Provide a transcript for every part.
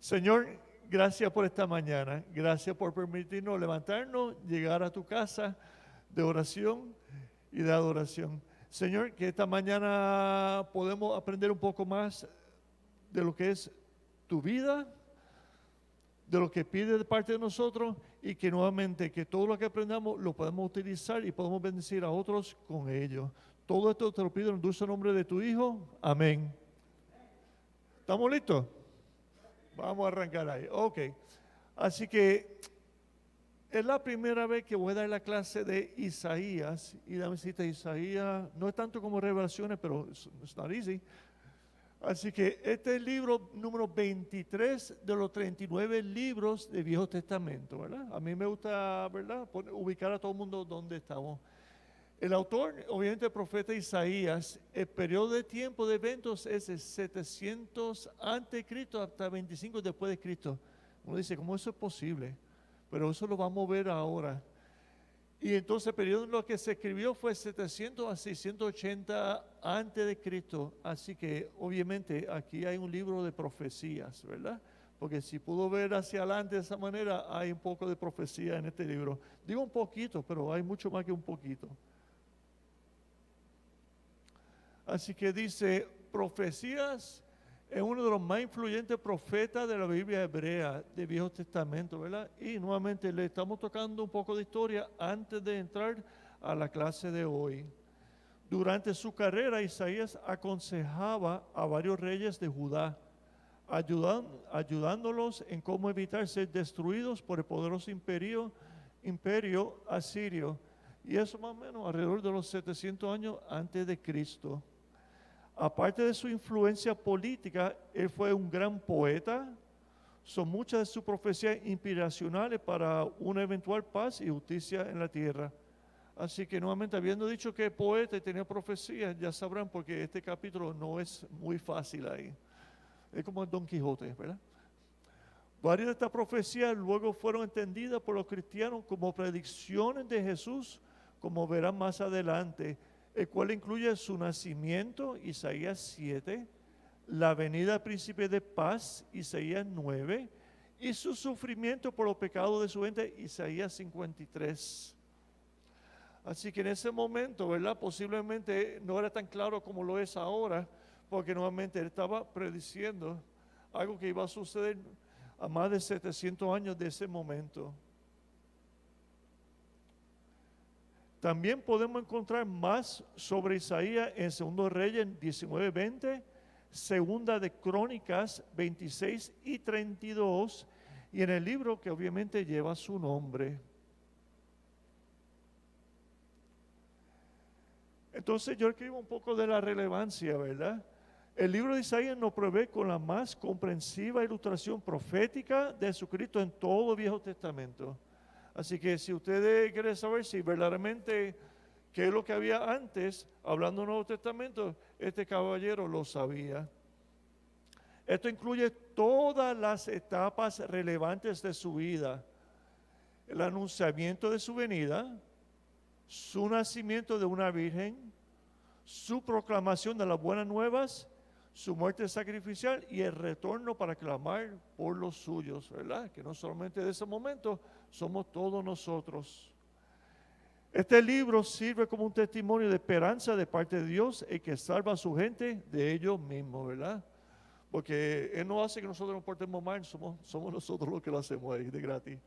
Señor, gracias por esta mañana. Gracias por permitirnos levantarnos, llegar a tu casa de oración y de adoración. Señor, que esta mañana podemos aprender un poco más de lo que es tu vida, de lo que pide de parte de nosotros y que nuevamente que todo lo que aprendamos lo podemos utilizar y podemos bendecir a otros con ello. Todo esto te lo pido en el dulce nombre de tu Hijo. Amén. ¿Estamos listos? Vamos a arrancar ahí. Ok. Así que es la primera vez que voy a dar la clase de Isaías. Y la visita de Isaías no es tanto como revelaciones, pero it's not easy. Así que este es el libro número 23 de los 39 libros del Viejo Testamento, ¿verdad? A mí me gusta, ¿verdad?, ubicar a todo el mundo donde estamos. El autor, obviamente el profeta Isaías, el periodo de tiempo de eventos es de 700 antes de Cristo hasta 25 después de Cristo. Uno dice, ¿cómo eso es posible? Pero eso lo vamos a ver ahora. Y entonces el periodo en lo que se escribió fue 700 a 680 antes de Cristo. Así que obviamente aquí hay un libro de profecías, ¿verdad? Porque si pudo ver hacia adelante de esa manera, hay un poco de profecía en este libro. Digo un poquito, pero hay mucho más que un poquito. Así que dice, profecías es uno de los más influyentes profetas de la Biblia hebrea, del Viejo Testamento, ¿verdad? Y nuevamente le estamos tocando un poco de historia antes de entrar a la clase de hoy. Durante su carrera, Isaías aconsejaba a varios reyes de Judá, ayudándolos en cómo evitar ser destruidos por el poderoso imperio asirio. Y eso más o menos alrededor de los 700 años antes de Cristo. Aparte de su influencia política, él fue un gran poeta. Son muchas de sus profecías inspiracionales para una eventual paz y justicia en la tierra. Así que nuevamente, habiendo dicho que es poeta y tenía profecías, ya sabrán porque este capítulo no es muy fácil ahí. Es como el Don Quijote, ¿verdad? Varias de estas profecías luego fueron entendidas por los cristianos como predicciones de Jesús, como verán más adelante, el cual incluye su nacimiento, Isaías 7, la venida del príncipe de paz, Isaías 9, y su sufrimiento por los pecados de su gente, Isaías 53. Así que en ese momento, ¿verdad? Posiblemente no era tan claro como lo es ahora, porque nuevamente él estaba prediciendo algo que iba a suceder a más de 700 años de ese momento. También podemos encontrar más sobre Isaías en 2 Reyes 19:20, Segunda de Crónicas 26 y 32, y en el libro que obviamente lleva su nombre. Entonces yo escribo un poco de la relevancia, ¿verdad? El libro de Isaías nos provee con la más comprensiva ilustración profética de Jesucristo en todo el Viejo Testamento. Así que si ustedes quieren saber si verdaderamente qué es lo que había antes, hablando del Nuevo Testamento, este caballero lo sabía. Esto incluye todas las etapas relevantes de su vida. El anunciamiento de su venida, su nacimiento de una virgen, su proclamación de las buenas nuevas, su muerte sacrificial y el retorno para clamar por los suyos, ¿verdad? Que no solamente de ese momento, somos todos nosotros. Este libro sirve como un testimonio de esperanza de parte de Dios y que salva a su gente de ellos mismos, ¿verdad? Porque Él no hace que nosotros nos portemos mal, somos nosotros los que lo hacemos ahí de gratis.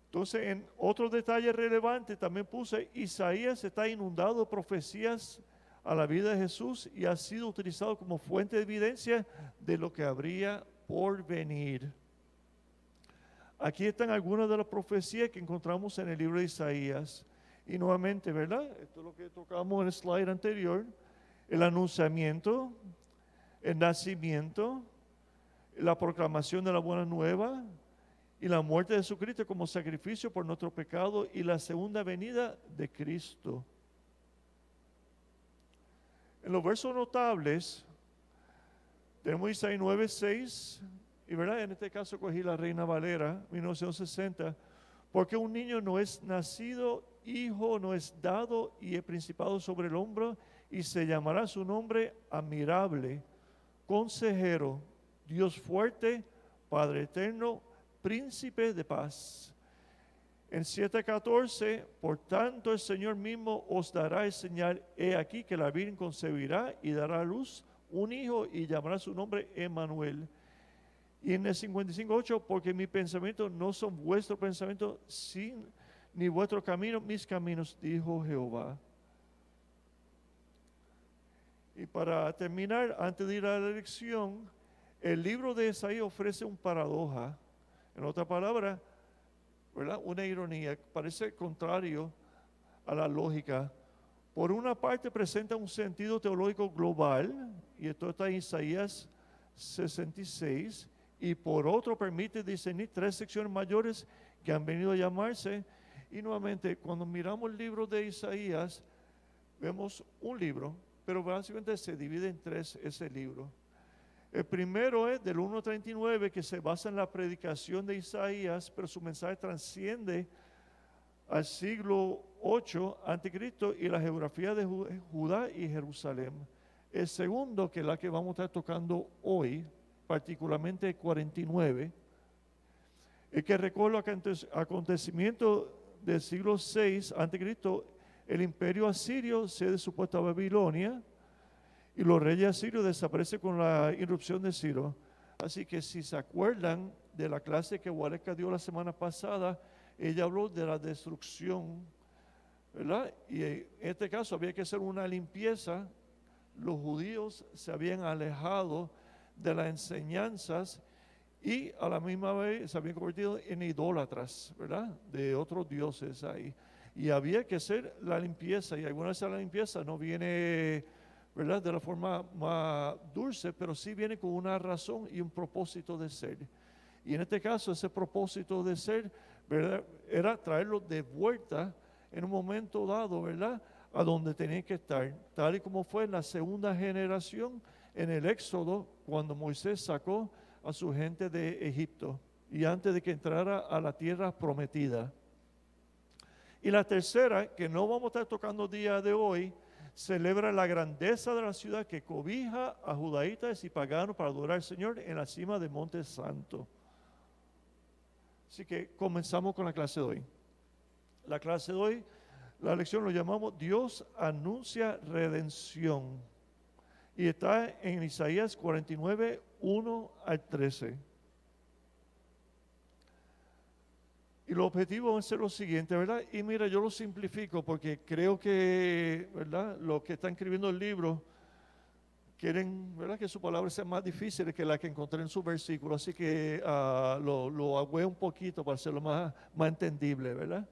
Entonces, en otro detalle relevante también puse, Isaías está inundado de profecías a la vida de Jesús y ha sido utilizado como fuente de evidencia de lo que habría por venir. Aquí están algunas de las profecías que encontramos en el libro de Isaías. Y nuevamente, ¿verdad? Esto es lo que tocamos en el slide anterior. El anunciamiento, el nacimiento, la proclamación de la buena nueva y la muerte de Jesucristo como sacrificio por nuestro pecado y la segunda venida de Cristo. En los versos notables, tenemos Isaías 9:6, y verdad, en este caso cogí la Reina Valera, 1960, porque un niño no es nacido, hijo no es dado, y el principado sobre el hombro, y se llamará su nombre admirable, consejero, Dios fuerte, Padre eterno, príncipe de paz. En 7:14, por tanto el Señor mismo os dará el señal, he aquí que la Virgen concebirá y dará a luz un hijo y llamará su nombre Emmanuel. Y en el 55:8, porque mis pensamientos no son vuestros pensamientos, ni vuestros caminos mis caminos, dijo Jehová. Y para terminar, antes de ir a la lección, el libro de Isaías ofrece una paradoja. En otra palabra, ¿verdad? Una ironía, parece contrario a la lógica. Por una parte presenta un sentido teológico global, y esto está en Isaías 66, y por otro permite discernir tres secciones mayores que han venido a llamarse. Y nuevamente, cuando miramos el libro de Isaías, vemos un libro, pero básicamente se divide en tres ese libro. El primero es del 1:39, que se basa en la predicación de Isaías, pero su mensaje trasciende al siglo 8 a.C. y la geografía de Judá y Jerusalén. El segundo, que es la que vamos a estar tocando hoy, particularmente el 49, es que recuerda los acontecimientos del siglo 6 a.C., el imperio asirio cede su puesto a Babilonia, y los reyes asirios desaparecen con la irrupción de Ciro. Así que si se acuerdan de la clase que Guareca dio la semana pasada, ella habló de la destrucción, ¿verdad? Y en este caso había que hacer una limpieza. Los judíos se habían alejado de las enseñanzas y a la misma vez se habían convertido en idólatras, ¿verdad? De otros dioses ahí. Y había que hacer la limpieza, y algunas veces la limpieza no viene, ¿verdad?, de la forma más dulce, pero sí viene con una razón y un propósito de ser. Y en este caso, ese propósito de ser, ¿verdad?, era traerlo de vuelta en un momento dado, ¿verdad?, a donde tenían que estar, tal y como fue en la segunda generación en el Éxodo, cuando Moisés sacó a su gente de Egipto y antes de que entrara a la tierra prometida. Y la tercera, que no vamos a estar tocando el día de hoy, celebra la grandeza de la ciudad que cobija a judaítas y paganos para adorar al Señor en la cima del Monte Santo. Así que comenzamos con la clase de hoy. La clase de hoy, la lección lo llamamos Dios anuncia redención. Y está en Isaías 49, 1 al 13. Y los objetivos van a ser los siguientes, ¿verdad? Y mira, yo lo simplifico porque creo que, ¿verdad?, los que están escribiendo el libro quieren, ¿verdad?, que sus palabras sean más difíciles que las que encontré en su versículo. Así que lo agüé un poquito para hacerlo más entendible, ¿verdad?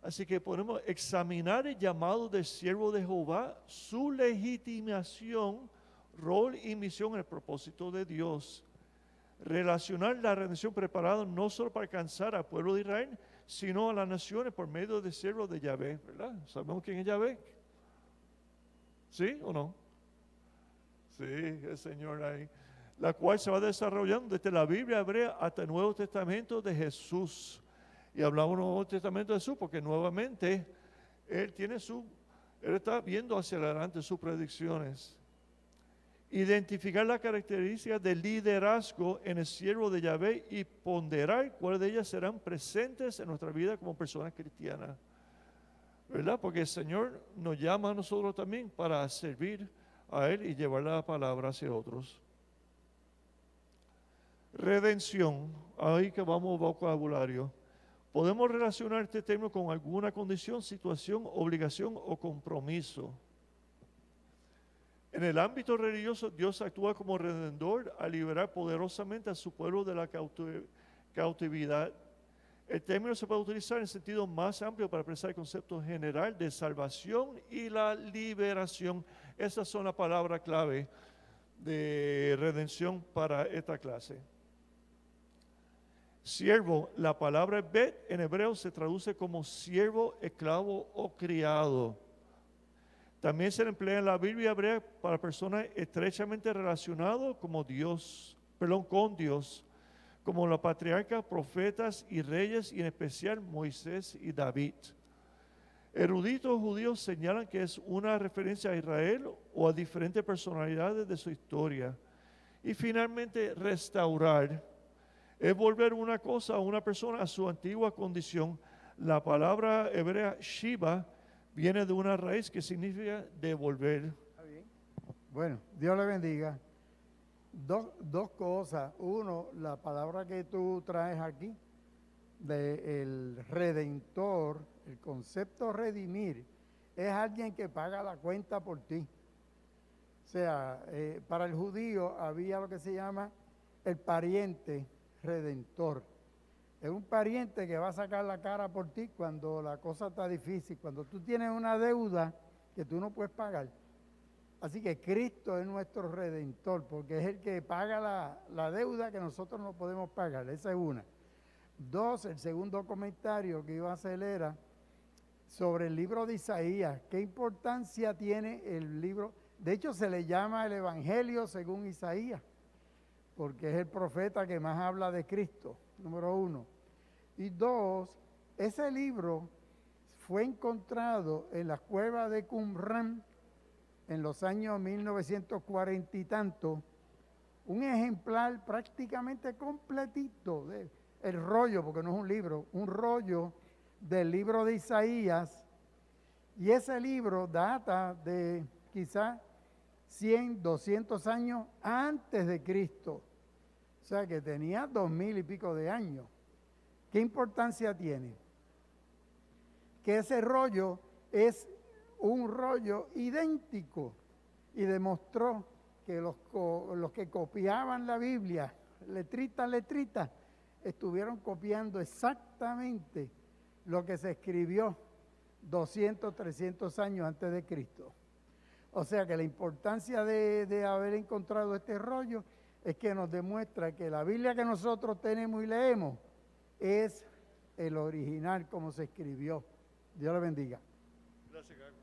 Así que podemos examinar el llamado del siervo de Jehová, su legitimación, rol y misión en el propósito de Dios. Relacionar la redención preparada no solo para alcanzar al pueblo de Israel, sino a las naciones por medio del siervo de Yahvé, ¿verdad? ¿Sabemos quién es Yahvé? ¿Sí o no? Sí, el Señor ahí. La cual se va desarrollando desde la Biblia hebrea hasta el Nuevo Testamento de Jesús. Y hablamos del Nuevo Testamento de Jesús porque nuevamente Él está viendo hacia adelante sus predicciones. Identificar las características del liderazgo en el siervo de Yahvé y ponderar cuáles de ellas serán presentes en nuestra vida como personas cristianas, ¿verdad? Porque el Señor nos llama a nosotros también para servir a Él y llevar la palabra hacia otros. Redención, ahí que vamos vocabulario. Podemos relacionar este término con alguna condición, situación, obligación o compromiso. En el ámbito religioso, Dios actúa como redentor al liberar poderosamente a su pueblo de la cautividad. El término se puede utilizar en sentido más amplio para expresar el concepto general de salvación y la liberación. Esas son las palabras clave de redención para esta clase. Siervo, la palabra bet en hebreo se traduce como siervo, esclavo o criado. También se emplea en la Biblia hebrea para personas estrechamente relacionadas con Dios, como los patriarcas, profetas y reyes, y en especial Moisés y David. Eruditos judíos señalan que es una referencia a Israel o a diferentes personalidades de su historia. Y finalmente, restaurar es volver una cosa o una persona a su antigua condición. La palabra hebrea shiva viene de una raíz que significa devolver. Está bien. Bueno, Dios le bendiga. Dos cosas. Uno, la palabra que tú traes aquí, del redentor, el concepto redimir, es alguien que paga la cuenta por ti. O sea, para el judío había lo que se llama el pariente redentor. Es un pariente que va a sacar la cara por ti cuando la cosa está difícil, cuando tú tienes una deuda que tú no puedes pagar. Así que Cristo es nuestro redentor, porque es el que paga la deuda que nosotros no podemos pagar. Esa es una. Dos, el segundo comentario que iba a hacer era sobre el libro de Isaías. ¿Qué importancia tiene el libro? De hecho, se le llama el Evangelio según Isaías, porque es el profeta que más habla de Cristo, número uno. Y dos, ese libro fue encontrado en la cueva de Qumran en los años 1940 y tanto, un ejemplar prácticamente completito, el rollo, porque no es un libro, un rollo del libro de Isaías, y ese libro data de quizás 100, 200 años antes de Cristo, o sea que tenía 2000 y pico de años. ¿Qué importancia tiene? Que ese rollo es un rollo idéntico y demostró que los que copiaban la Biblia, letrita a letrita, estuvieron copiando exactamente lo que se escribió 200, 300 años antes de Cristo. O sea que la importancia de haber encontrado este rollo es que nos demuestra que la Biblia que nosotros tenemos y leemos es el original como se escribió. Dios le bendiga. Gracias, Carlos.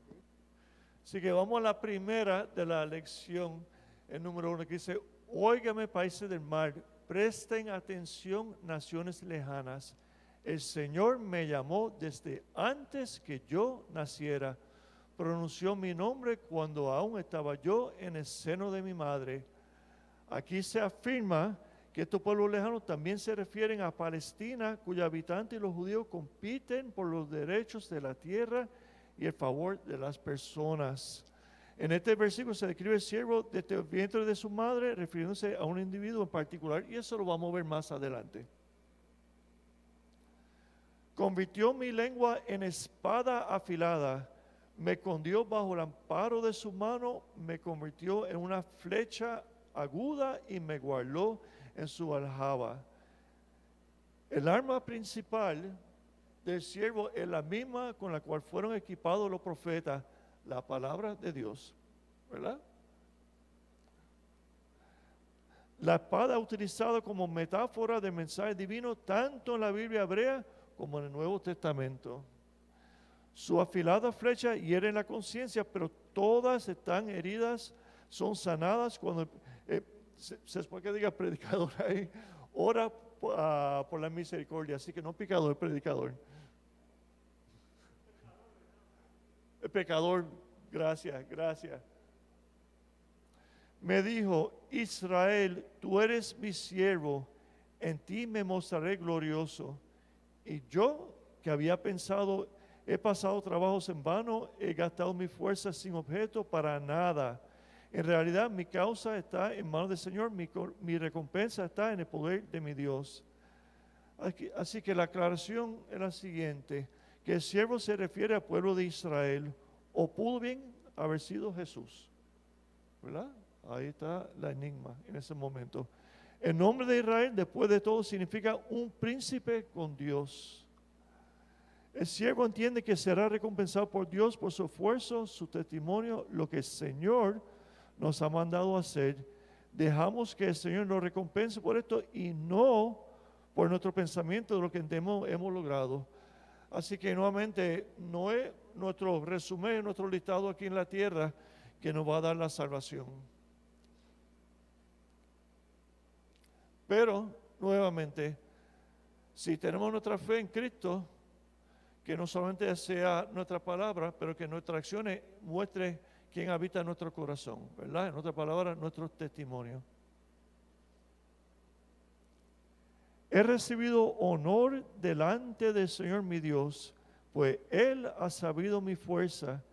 Así que vamos a la primera de la lección, el número 1, que dice: óigame, países del mar, presten atención, naciones lejanas. El Señor me llamó desde antes que yo naciera. Pronunció mi nombre cuando aún estaba yo en el seno de mi madre. Aquí se afirma que estos pueblos lejanos también se refieren a Palestina, cuyos habitantes y los judíos compiten por los derechos de la tierra y el favor de las personas. En este versículo se describe el siervo desde el vientre de su madre, refiriéndose a un individuo en particular, y eso lo vamos a ver más adelante. Convirtió mi lengua en espada afilada, me escondió bajo el amparo de su mano, me convirtió en una flecha aguda y me guardó en su aljaba. El arma principal del siervo es la misma con la cual fueron equipados los profetas, la palabra de Dios, ¿verdad? La espada utilizada como metáfora del mensaje divino tanto en la Biblia hebrea como en el Nuevo Testamento. Su afilada flecha hiere la conciencia, pero todas están heridas, son sanadas cuando se supone que diga predicador ahí, ora por la misericordia, así que no pecador, predicador. El pecador, gracias, gracias. Me dijo: Israel, tú eres mi siervo, en ti me mostraré glorioso. Y yo, que había pensado, he pasado trabajos en vano, he gastado mi fuerza sin objeto para nada. En realidad mi causa está en manos del Señor, mi recompensa está en el poder de mi Dios. Así que la aclaración es la siguiente, que el siervo se refiere al pueblo de Israel, o pudo bien haber sido Jesús, ¿verdad? Ahí está la enigma en ese momento. El nombre de Israel, después de todo, significa un príncipe con Dios. El siervo entiende que será recompensado por Dios por su esfuerzo, su testimonio, lo que el Señor nos ha mandado a hacer. Dejamos que el Señor nos recompense por esto y no por nuestro pensamiento de lo que hemos logrado. Así que nuevamente no es nuestro resumen, nuestro listado aquí en la tierra que nos va a dar la salvación. Pero nuevamente, si tenemos nuestra fe en Cristo, que no solamente sea nuestra palabra, pero que nuestras acciones muestre quién habita en nuestro corazón, ¿verdad? En otras palabras, nuestro testimonio. He recibido honor delante del Señor mi Dios, pues Él ha sabido mi fuerza.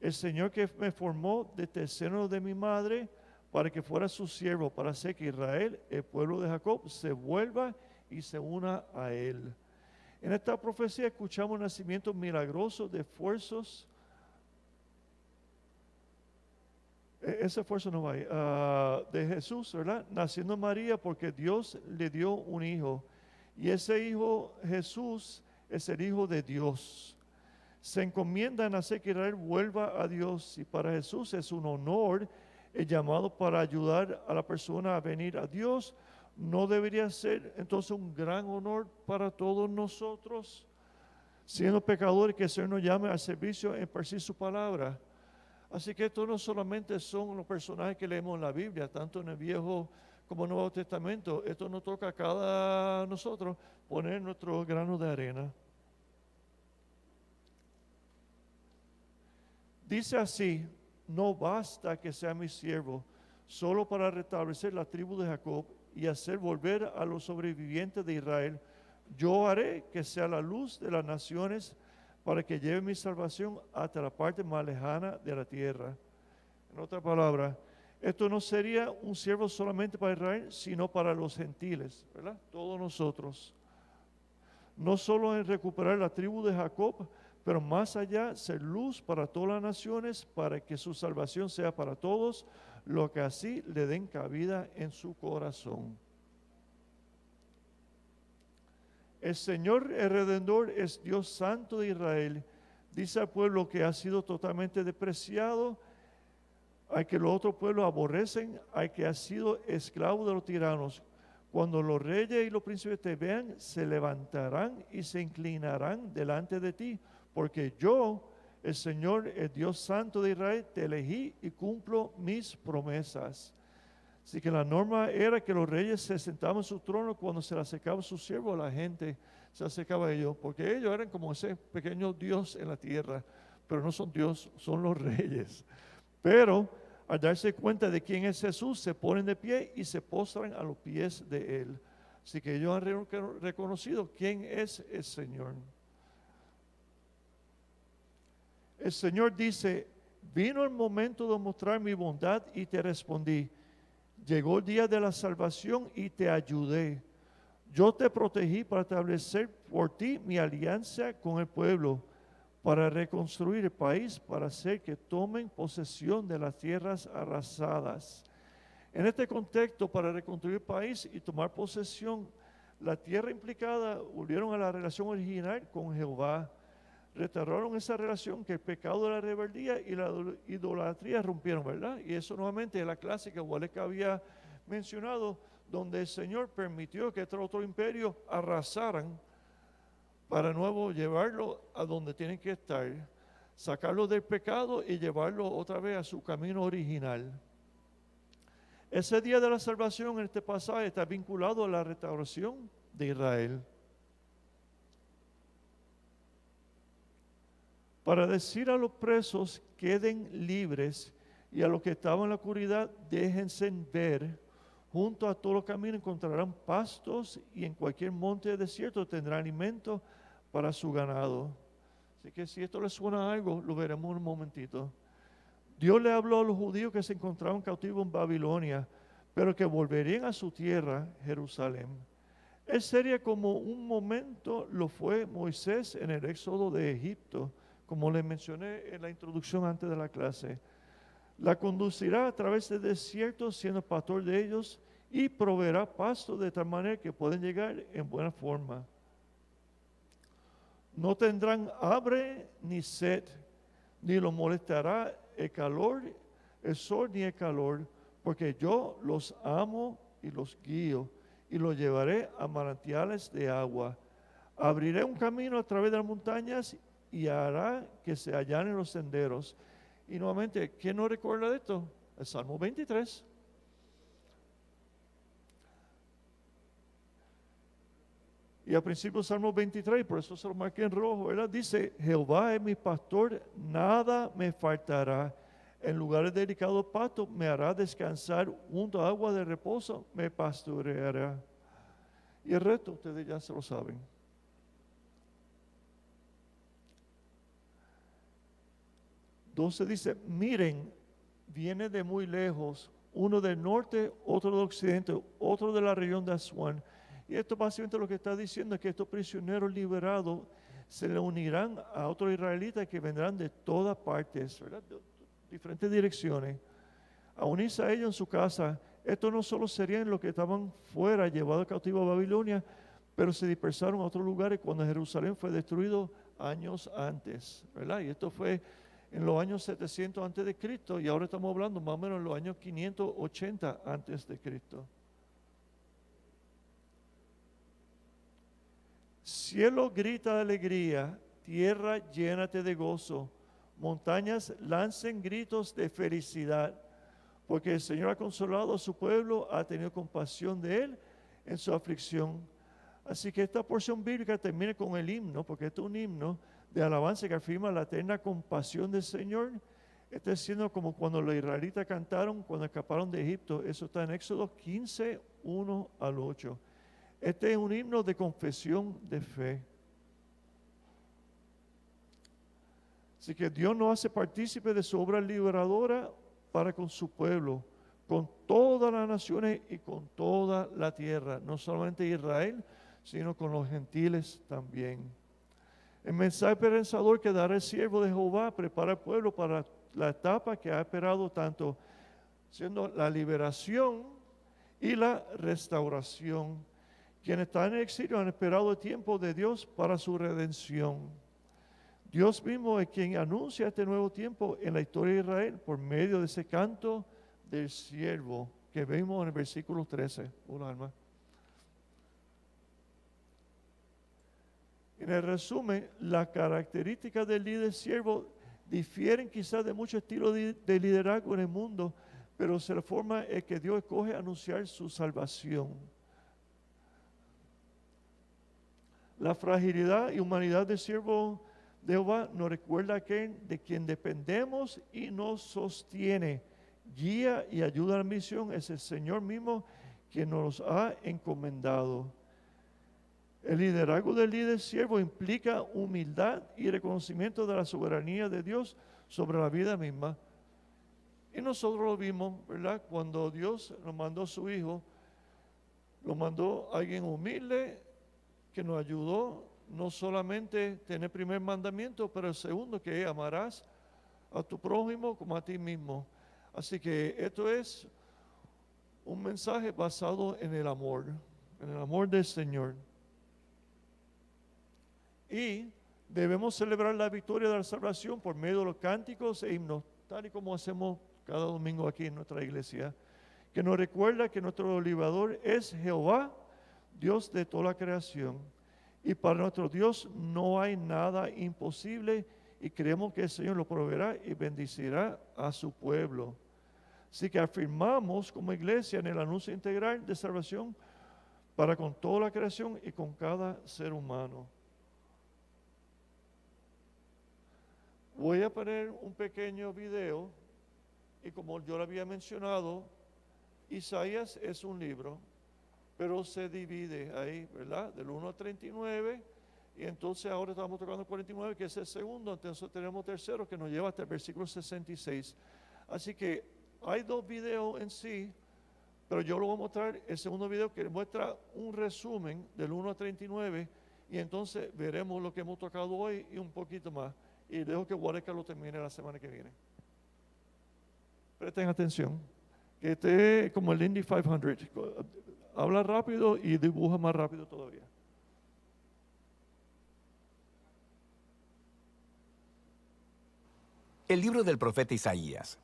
El Señor que me formó desde el seno de mi madre para que fuera su siervo, para hacer que Israel, el pueblo de Jacob, se vuelva y se una a Él. En esta profecía escuchamos el nacimiento milagroso de esfuerzos. Ese esfuerzo no va ahí, de Jesús, ¿verdad? Naciendo María porque Dios le dio un hijo. Y ese hijo, Jesús, es el Hijo de Dios. Se encomienda en hacer que Israel vuelva a Dios. Y para Jesús es un honor el llamado para ayudar a la persona a venir a Dios. ¿No debería ser entonces un gran honor para todos nosotros? Siendo pecadores, que el Señor nos llame al servicio en esparcir su palabra. Así que esto no solamente son los personajes que leemos en la Biblia, tanto en el Viejo como en el Nuevo Testamento. Esto nos toca a cada nosotros poner nuestro grano de arena. Dice así: no basta que sea mi siervo, solo para restablecer la tribu de Jacob y hacer volver a los sobrevivientes de Israel. Yo haré que sea la luz de las naciones para que lleve mi salvación hasta la parte más lejana de la tierra. En otra palabra, esto no sería un siervo solamente para Israel, sino para los gentiles, ¿verdad? Todos nosotros. No solo en recuperar la tribu de Jacob, pero más allá, ser luz para todas las naciones, para que su salvación sea para todos, lo que así le den cabida en su corazón. El Señor, el Redentor, es Dios Santo de Israel. Dice al pueblo que ha sido totalmente despreciado, al que los otros pueblos aborrecen, al que ha sido esclavo de los tiranos. Cuando los reyes y los príncipes te vean, se levantarán y se inclinarán delante de ti, porque yo, el Señor, el Dios Santo de Israel, te elegí y cumplo mis promesas. Así que la norma era que los reyes se sentaban en su trono cuando se le acercaba su siervo, la gente se acercaba a ellos, porque ellos eran como ese pequeño Dios en la tierra, pero no son Dios, son los reyes. Pero al darse cuenta de quién es Jesús, se ponen de pie y se postran a los pies de Él. Así que ellos han reconocido quién es el Señor. El Señor dice: vino el momento de mostrar mi bondad y te respondí. Llegó el día de la salvación y te ayudé. Yo te protegí para establecer por ti mi alianza con el pueblo, para reconstruir el país, para hacer que tomen posesión de las tierras arrasadas. En este contexto, para reconstruir el país y tomar posesión, la tierra implicada volvieron a la relación original con Jehová. Restauraron esa relación que el pecado de la rebeldía y la idolatría rompieron, ¿verdad? Y eso nuevamente es la clásica, igual que había mencionado, donde el Señor permitió que este otro imperio arrasaran para nuevo llevarlo a donde tienen que estar, sacarlo del pecado y llevarlo otra vez a su camino original. Ese día de la salvación en este pasaje está vinculado a la restauración de Israel. Para decir a los presos, queden libres, y a los que estaban en la oscuridad, déjense ver. Junto a todos los caminos encontrarán pastos, y en cualquier monte desierto tendrán alimento para su ganado. Así que si esto les suena a algo, lo veremos en un momentito. Dios le habló a los judíos que se encontraban cautivos en Babilonia, pero que volverían a su tierra, Jerusalén. Él sería como un momento lo fue Moisés en el éxodo de Egipto, como les mencioné en la introducción antes de la clase. La conducirá a través del desierto siendo pastor de ellos y proveerá pasto de tal manera que pueden llegar en buena forma. No tendrán hambre ni sed, ni los molestará el calor, el sol ni el calor, porque yo los amo y los guío y los llevaré a manantiales de agua. Abriré un camino a través de las montañas y hará que se allanen los senderos. Y nuevamente, ¿quién no recuerda de esto? El Salmo 23. Y al principio Salmo 23, por eso se lo marqué en rojo, ¿verdad? Dice: Jehová es mi pastor, nada me faltará. En lugares delicados pastos me hará descansar, junto a agua de reposo me pastoreará. Y el resto ustedes ya se lo saben. Entonces dice, miren, viene de muy lejos, uno del norte, otro del occidente, otro de la región de Asuán. Y esto básicamente lo que está diciendo es que estos prisioneros liberados se le unirán a otros israelitas que vendrán de todas partes, ¿verdad? De diferentes direcciones, a unirse a ellos en su casa. Esto no solo serían los que estaban fuera, llevados cautivo a Babilonia, pero se dispersaron a otros lugares cuando Jerusalén fue destruido años antes, ¿verdad? Y esto fue en los años 700 antes de Cristo, y ahora estamos hablando más o menos en los años 580 antes de Cristo. Cielo grita de alegría, tierra llénate de gozo, montañas lancen gritos de felicidad, porque el Señor ha consolado a su pueblo, ha tenido compasión de él en su aflicción. Así que esta porción bíblica termina con el himno, porque esto es un himno de alabanza que afirma la eterna compasión del Señor. Este es siendo como cuando los israelitas cantaron cuando escaparon de Egipto. Eso está en Éxodo 15, 1 al 8. Este es un himno de confesión de fe. Así que Dios nos hace partícipe de su obra liberadora para con su pueblo, con todas las naciones y con toda la tierra, no solamente Israel, sino con los gentiles también. El mensaje esperanzador que dará el siervo de Jehová prepara al pueblo para la etapa que ha esperado tanto, siendo la liberación y la restauración. Quienes están en exilio han esperado el tiempo de Dios para su redención. Dios mismo es quien anuncia este nuevo tiempo en la historia de Israel por medio de ese canto del siervo que vemos en el versículo 13. Una alma. En el resumen, las características del líder siervo difieren quizás de muchos estilos de liderazgo en el mundo, pero la forma es que Dios escoge anunciar su salvación. La fragilidad y humanidad del siervo de Jehová nos recuerda a aquel de quien dependemos y nos sostiene, guía y ayuda a la misión. Es el Señor mismo quien nos ha encomendado. El liderazgo del líder siervo implica humildad y reconocimiento de la soberanía de Dios sobre la vida misma. Y nosotros lo vimos, ¿verdad? Cuando Dios nos mandó a su Hijo, lo mandó a alguien humilde que nos ayudó no solamente tener el primer mandamiento, pero el segundo, que amarás a tu prójimo como a ti mismo. Así que esto es un mensaje basado en el amor del Señor. Y debemos celebrar la victoria de la salvación por medio de los cánticos e himnos, tal y como hacemos cada domingo aquí en nuestra iglesia, que nos recuerda que nuestro liberador es Jehová, Dios de toda la creación. Y para nuestro Dios no hay nada imposible, y creemos que el Señor lo proveerá y bendecirá a su pueblo. Así que afirmamos como iglesia en el anuncio integral de salvación para con toda la creación y con cada ser humano. Voy a poner un pequeño video, y como yo lo había mencionado, Isaías es un libro, pero se divide ahí, ¿verdad? Del 1 al 39, y entonces ahora estamos tocando el 49, que es el segundo, entonces tenemos tercero que nos lleva hasta el versículo 66. Así que hay dos videos en sí, pero yo lo voy a mostrar el segundo video que muestra un resumen del 1 al 39, y entonces veremos lo que hemos tocado hoy y un poquito más. Y dejo que Guareca lo termine la semana que viene. Presten atención, que este es como el Indy 500. Habla rápido y dibuja más rápido todavía. El libro del profeta Isaías.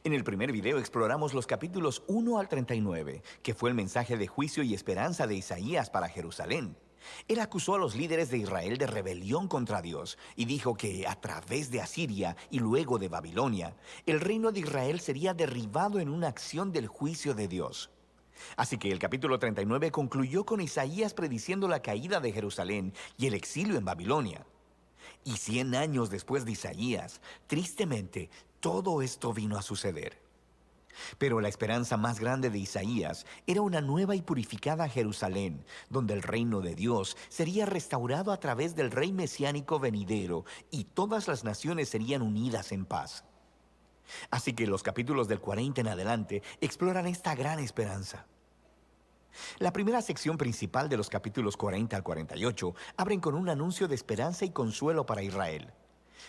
En el primer video exploramos los capítulos 1 al 39, que fue el mensaje de juicio y esperanza de Isaías para Jerusalén. Él acusó a los líderes de Israel de rebelión contra Dios y dijo que a través de Asiria y luego de Babilonia, el reino de Israel sería derribado en una acción del juicio de Dios. Así que el capítulo 39 concluyó con Isaías prediciendo la caída de Jerusalén y el exilio en Babilonia. Y 100 años después de Isaías, tristemente, todo esto vino a suceder. Pero la esperanza más grande de Isaías era una nueva y purificada Jerusalén, donde el reino de Dios sería restaurado a través del rey mesiánico venidero y todas las naciones serían unidas en paz. Así que los capítulos del 40 en adelante exploran esta gran esperanza. La primera sección principal de los capítulos 40 al 48 abren con un anuncio de esperanza y consuelo para Israel.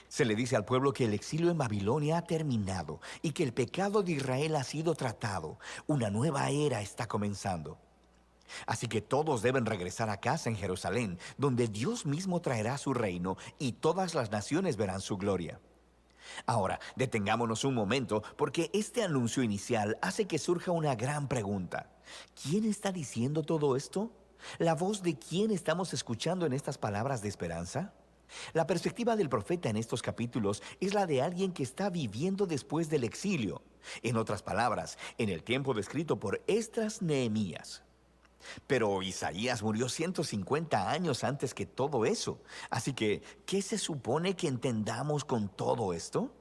Se le dice al pueblo que el exilio en Babilonia ha terminado y que el pecado de Israel ha sido tratado. Una nueva era está comenzando. Así que todos deben regresar a casa en Jerusalén, donde Dios mismo traerá su reino y todas las naciones verán su gloria. Ahora, detengámonos un momento porque este anuncio inicial hace que surja una gran pregunta. ¿Quién está diciendo todo esto? ¿La voz de quién estamos escuchando en estas palabras de esperanza? La perspectiva del profeta en estos capítulos es la de alguien que está viviendo después del exilio. En otras palabras, en el tiempo descrito por Esdras Nehemías. Pero Isaías murió 150 años antes que todo eso. Así que, ¿qué se supone que entendamos con todo esto?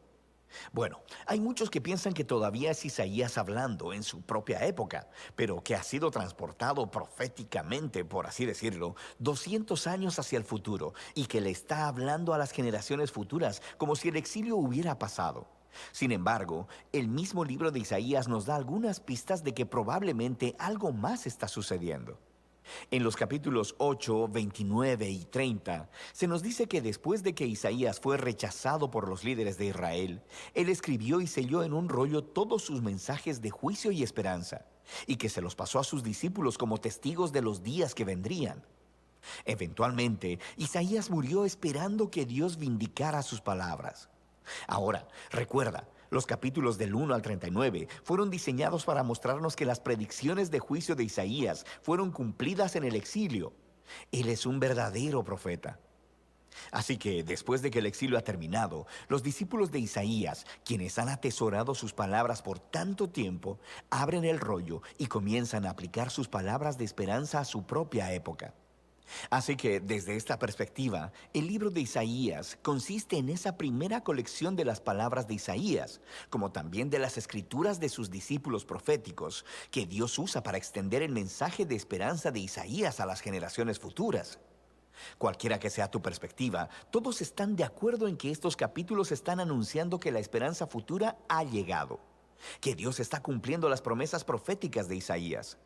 Bueno, hay muchos que piensan que todavía es Isaías hablando en su propia época, pero que ha sido transportado proféticamente, por así decirlo, 200 años hacia el futuro y que le está hablando a las generaciones futuras como si el exilio hubiera pasado. Sin embargo, el mismo libro de Isaías nos da algunas pistas de que probablemente algo más está sucediendo. En los capítulos 8, 29 y 30, se nos dice que después de que Isaías fue rechazado por los líderes de Israel, él escribió y selló en un rollo todos sus mensajes de juicio y esperanza, y que se los pasó a sus discípulos como testigos de los días que vendrían. Eventualmente, Isaías murió esperando que Dios vindicara sus palabras. Ahora, recuerda, los capítulos del 1 al 39 fueron diseñados para mostrarnos que las predicciones de juicio de Isaías fueron cumplidas en el exilio. Él es un verdadero profeta. Así que, después de que el exilio ha terminado, los discípulos de Isaías, quienes han atesorado sus palabras por tanto tiempo, abren el rollo y comienzan a aplicar sus palabras de esperanza a su propia época. Así que, desde esta perspectiva, el libro de Isaías consiste en esa primera colección de las palabras de Isaías, como también de las escrituras de sus discípulos proféticos, que Dios usa para extender el mensaje de esperanza de Isaías a las generaciones futuras. Cualquiera que sea tu perspectiva, todos están de acuerdo en que estos capítulos están anunciando que la esperanza futura ha llegado, que Dios está cumpliendo las promesas proféticas de Isaías.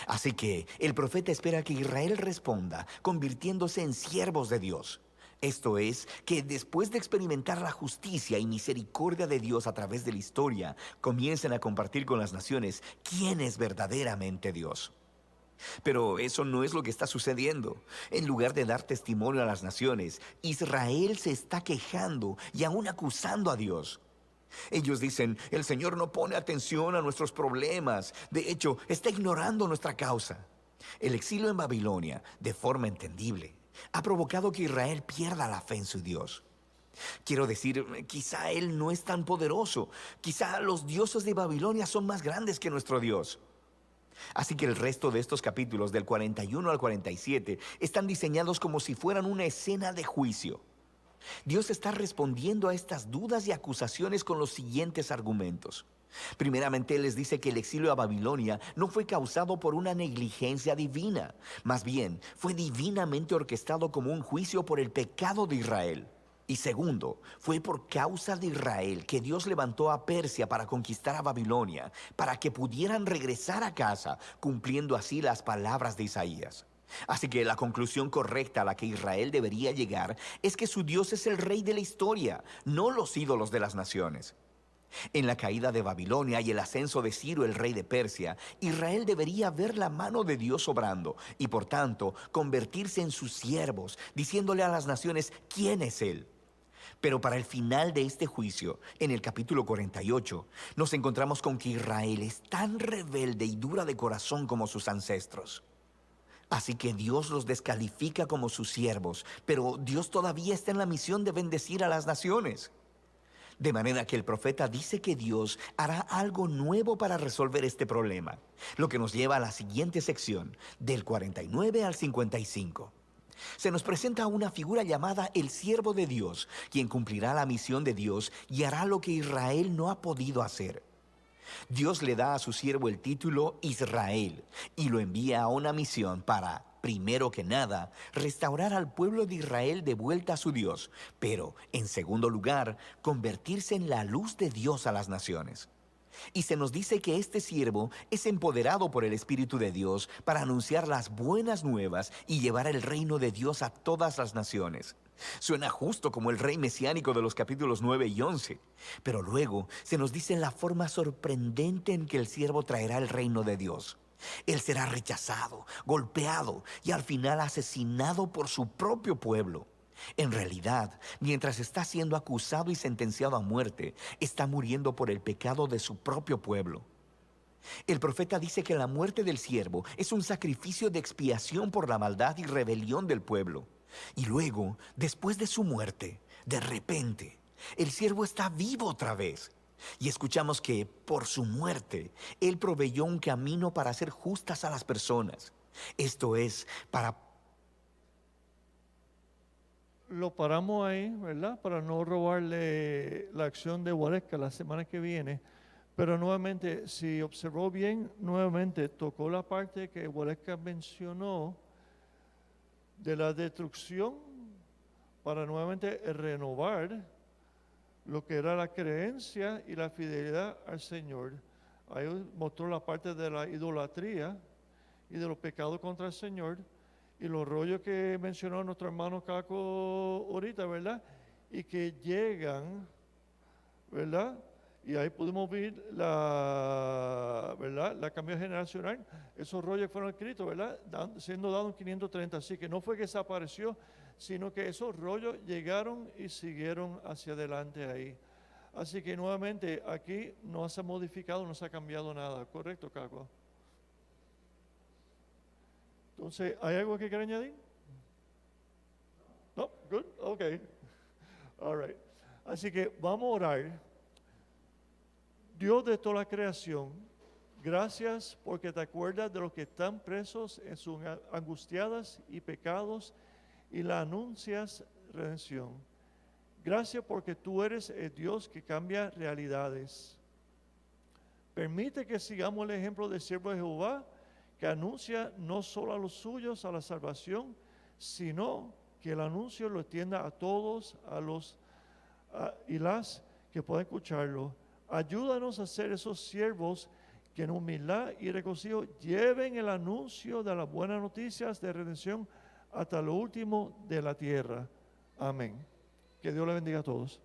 Así que el profeta espera que Israel responda, convirtiéndose en siervos de Dios. Esto es, que después de experimentar la justicia y misericordia de Dios a través de la historia, comiencen a compartir con las naciones quién es verdaderamente Dios. Pero eso no es lo que está sucediendo. En lugar de dar testimonio a las naciones, Israel se está quejando y aún acusando a Dios. Ellos dicen, el Señor no pone atención a nuestros problemas. De hecho, está ignorando nuestra causa. El exilio en Babilonia, de forma entendible, ha provocado que Israel pierda la fe en su Dios. Quiero decir, quizá Él no es tan poderoso. Quizá los dioses de Babilonia son más grandes que nuestro Dios. Así que el resto de estos capítulos, del 41 al 47, están diseñados como si fueran una escena de juicio. Dios está respondiendo a estas dudas y acusaciones con los siguientes argumentos. Primeramente, Él les dice que el exilio a Babilonia no fue causado por una negligencia divina. Más bien, fue divinamente orquestado como un juicio por el pecado de Israel. Y segundo, fue por causa de Israel que Dios levantó a Persia para conquistar a Babilonia, para que pudieran regresar a casa, cumpliendo así las palabras de Isaías. Así que la conclusión correcta a la que Israel debería llegar es que su Dios es el rey de la historia, no los ídolos de las naciones. En la caída de Babilonia y el ascenso de Ciro, el rey de Persia, Israel debería ver la mano de Dios obrando y por tanto convertirse en sus siervos, diciéndole a las naciones quién es Él. Pero para el final de este juicio, en el capítulo 48, nos encontramos con que Israel es tan rebelde y dura de corazón como sus ancestros. Así que Dios los descalifica como sus siervos, pero Dios todavía está en la misión de bendecir a las naciones. De manera que el profeta dice que Dios hará algo nuevo para resolver este problema, lo que nos lleva a la siguiente sección, del 49 al 55. Se nos presenta una figura llamada el siervo de Dios, quien cumplirá la misión de Dios y hará lo que Israel no ha podido hacer. Dios le da a su siervo el título Israel y lo envía a una misión para, primero que nada, restaurar al pueblo de Israel de vuelta a su Dios, pero, en segundo lugar, convertirse en la luz de Dios a las naciones. Y se nos dice que este siervo es empoderado por el Espíritu de Dios para anunciar las buenas nuevas y llevar el reino de Dios a todas las naciones. Suena justo como el rey mesiánico de los capítulos 9 y 11, pero luego se nos dice la forma sorprendente en que el siervo traerá el reino de Dios. Él será rechazado, golpeado y al final asesinado por su propio pueblo. En realidad, mientras está siendo acusado y sentenciado a muerte, está muriendo por el pecado de su propio pueblo. El profeta dice que la muerte del siervo es un sacrificio de expiación por la maldad y rebelión del pueblo. Y luego, después de su muerte, de repente, el siervo está vivo otra vez. Y escuchamos que, por su muerte, Él proveyó un camino para hacer justas a las personas. Esto es, para... Lo paramos ahí, ¿verdad? Para no robarle la acción de Hualesca la semana que viene. Pero nuevamente, si observó bien, nuevamente tocó la parte que Hualesca mencionó de la destrucción para nuevamente renovar lo que era la creencia y la fidelidad al Señor. Ahí mostró la parte de la idolatría y de los pecados contra el Señor y los rollos que mencionó nuestro hermano Caco ahorita, ¿verdad? Y que llegan, ¿verdad? Y ahí pudimos ver ¿verdad? La cambio generacional. Esos rollos fueron escritos, ¿verdad? Siendo dados en 530. Así que no fue que desapareció, sino que esos rollos llegaron y siguieron hacia adelante ahí. Así que nuevamente aquí no se ha modificado, no se ha cambiado nada. ¿Correcto, Caco? Entonces, ¿hay algo que quiera añadir? No, good, ok. All right. Así que vamos a orar. Dios de toda la creación, gracias porque te acuerdas de los que están presos en sus angustiadas y pecados y la anuncias redención. Gracias porque tú eres el Dios que cambia realidades. Permite que sigamos el ejemplo del siervo de Jehová, que anuncia no solo a los suyos a la salvación, sino que el anuncio lo extienda a todos, y las que puedan escucharlo. Ayúdanos a ser esos siervos que en humildad y regocijo lleven el anuncio de las buenas noticias de redención hasta lo último de la tierra. Amén. Que Dios le bendiga a todos.